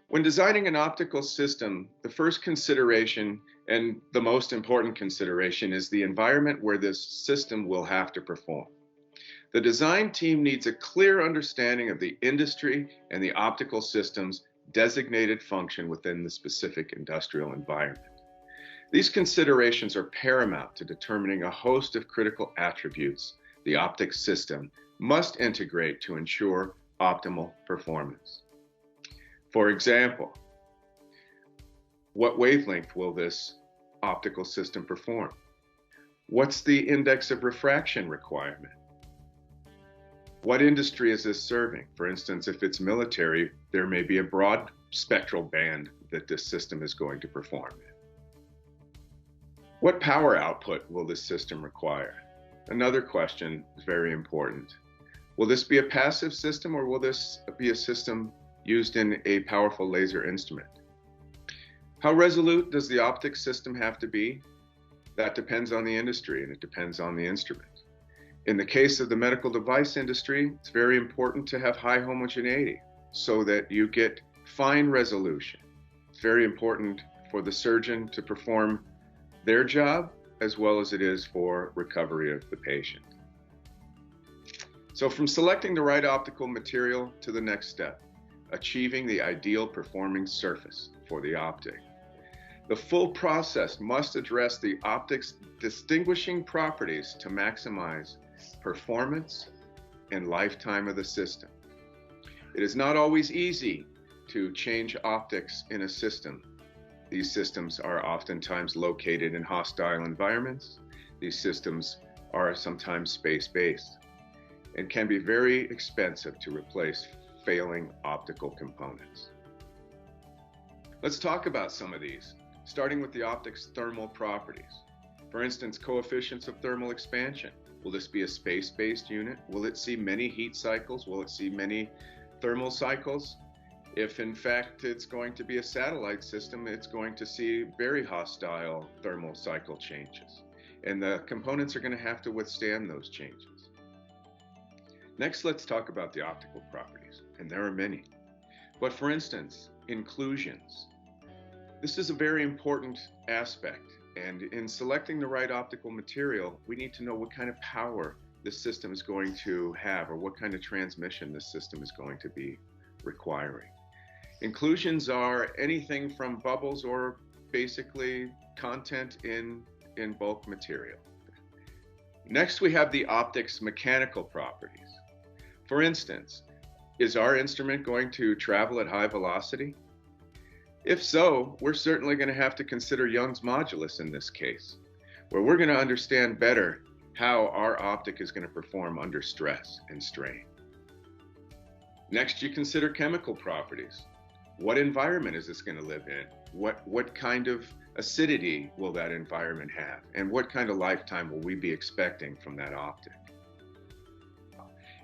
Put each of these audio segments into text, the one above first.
When designing an optical system, the first consideration and the most important consideration is the environment where this system will have to perform. The design team needs a clear understanding of the industry and the optical system's designated function within the specific industrial environment. These considerations are paramount to determining a host of critical attributes the optic system must integrate to ensure optimal performance. For example, what wavelength will this optical system perform? What's the index of refraction requirement? What industry is this serving? For instance, if it's military, there may be a broad spectral band that this system is going to perform in. What power output will this system require? Another question is very important. Will this be a passive system, or will this be a system used in a powerful laser instrument? How resolute does the optic system have to be? That depends on the industry, and it depends on the instrument. In the case of the medical device industry, it's very important to have high homogeneity so that you get fine resolution. It's very important for the surgeon to perform their job as well as it is for recovery of the patient. So from selecting the right optical material to the next step, achieving the ideal performing surface for the optic. The full process must address the optic's distinguishing properties to maximize performance and lifetime of the system. It is not always easy to change optics in a system. These systems are oftentimes located in hostile environments. These systems are sometimes space-based and can be very expensive to replace failing optical components. Let's talk about some of these, starting with the optic's thermal properties. For instance, coefficients of thermal expansion. Will this be a space-based unit? Will it see many heat cycles? Will it see many thermal cycles? If in fact it's going to be a satellite system, it's going to see very hostile thermal cycle changes. And the components are going to have to withstand those changes. Next, let's talk about the optical properties, and there are many. But for instance, inclusions. This is a very important aspect, and in selecting the right optical material, we need to know what kind of power this system is going to have, or what kind of transmission this system is going to be requiring. Inclusions are anything from bubbles or basically content in bulk material. Next, we have the optic's mechanical properties. For instance, is our instrument going to travel at high velocity? If so, we're certainly going to have to consider Young's modulus in this case, where we're going to understand better how our optic is going to perform under stress and strain. Next, you consider chemical properties. What environment is this going to live in? What kind of acidity will that environment have? And what kind of lifetime will we be expecting from that optic?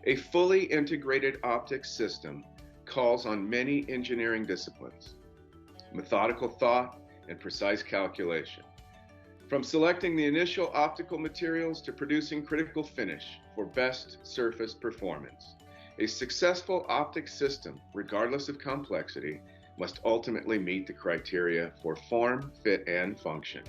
A fully integrated optics system calls on many engineering disciplines, methodical thought, and precise calculation. From selecting the initial optical materials to producing critical finish for best surface performance, a successful optic system, regardless of complexity, must ultimately meet the criteria for form, fit, and function.